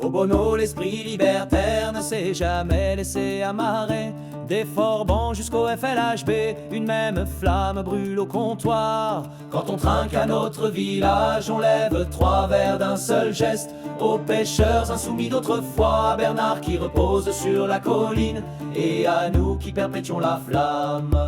Au Bono, l'esprit libertaire ne s'est jamais laissé amarrer. Des Forbans jusqu'au FLHB, une même flamme brûle au comptoir. Quand on trinque à notre village, on lève 3 verres d'un seul geste. Aux pêcheurs insoumis d'autrefois, à Bernard qui repose sur la colline, et à nous qui perpétuons la flamme.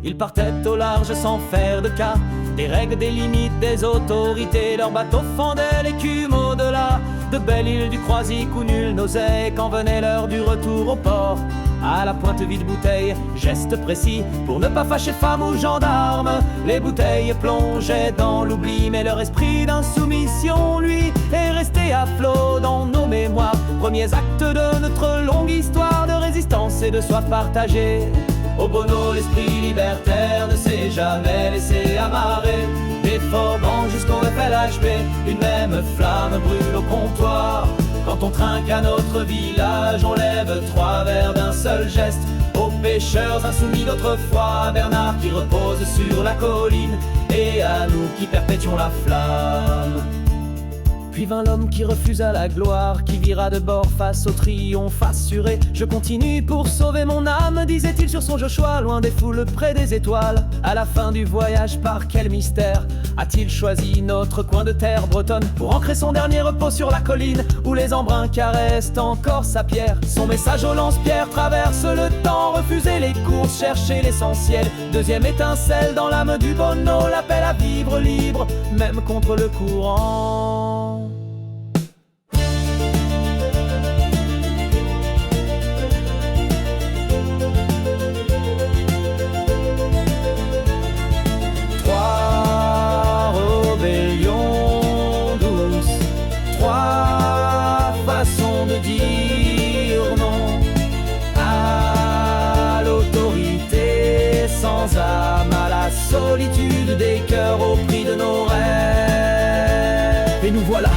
Ils partaient au large sans faire de cas des règles, des limites, des autorités. Leurs bateaux fendaient l'écume au-delà de Belle-Île, du Croisic où nul n'osait. Quand venait l'heure du retour au port, à la pointe vide bouteille, geste précis pour ne pas fâcher femmes ou gendarmes. Les bouteilles plongeaient dans l'oubli, mais leur esprit d'insoumission, lui, est resté à flot dans nos mémoires. Premiers actes de notre longue histoire de résistance et de soif partagée. Au Bono, l'esprit libertaire ne s'est jamais laissé amarrer. Des Forbans jusqu'au FLHB, une même flamme brûle au comptoir. Quand on trinque à notre village, on lève 3 verres d'un seul geste. Aux pêcheurs insoumis d'autrefois, Bernard qui repose sur la colline, et à nous qui perpétuons la flamme. Puis vint l'homme qui refusa la gloire, qui vira de bord face au triomphe assuré. Je continue pour sauver mon âme, disait-il sur son Joshua, loin des foules, près des étoiles. À la fin du voyage, par quel mystère a-t-il choisi notre coin de terre bretonne pour ancrer son dernier repos sur la colline où les embruns caressent encore sa pierre? Son message aux lance-pierres traverse le temps, refuser les courses, chercher l'essentiel. Deuxième étincelle dans l'âme du Bono, l'appel à vivre libre, même contre le courant. De dire non à l'autorité sans âme, à la solitude des cœurs au prix de nos rêves. Et nous voilà,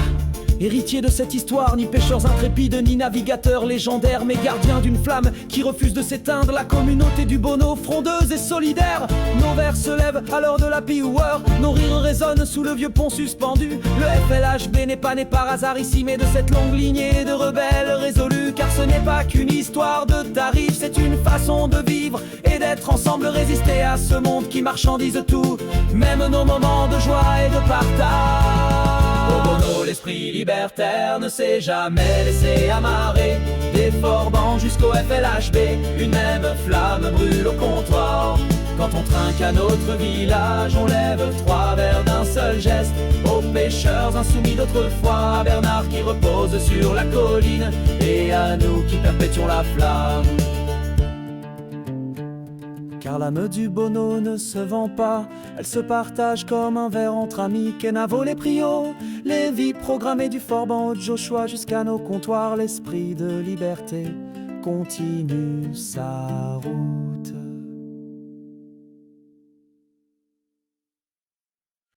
héritiers de cette histoire, ni pêcheurs intrépides, ni navigateurs légendaires, mais gardiens d'une flamme qui refuse de s'éteindre. La communauté du Bono, frondeuse et solidaire. Nos vers se lèvent à l'heure de la hour, nos rires résonnent sous le vieux pont suspendu. Le FLHB n'est pas né par hasard ici, mais de cette longue lignée de rebelles résolus. Car ce n'est pas qu'une histoire de tarifs, c'est une façon de vivre et d'être ensemble, résister à ce monde qui marchandise tout, même nos moments de joie et de partage. Au Bono, l'esprit libertaire ne s'est jamais laissé amarrer. Des Forbans jusqu'au FLHB, une même flamme brûle au comptoir. Quand on trinque à notre village, on lève 3 verres d'un seul geste. Aux pêcheurs insoumis d'autrefois, Bernard qui repose sur la colline, et à nous qui perpétuons la flamme. Car l'âme du Bono ne se vend pas, elle se partage comme un verre entre amis. Kenavo les Prios, les vies programmées du Forban au Joshua jusqu'à nos comptoirs. L'esprit de liberté continue sa route.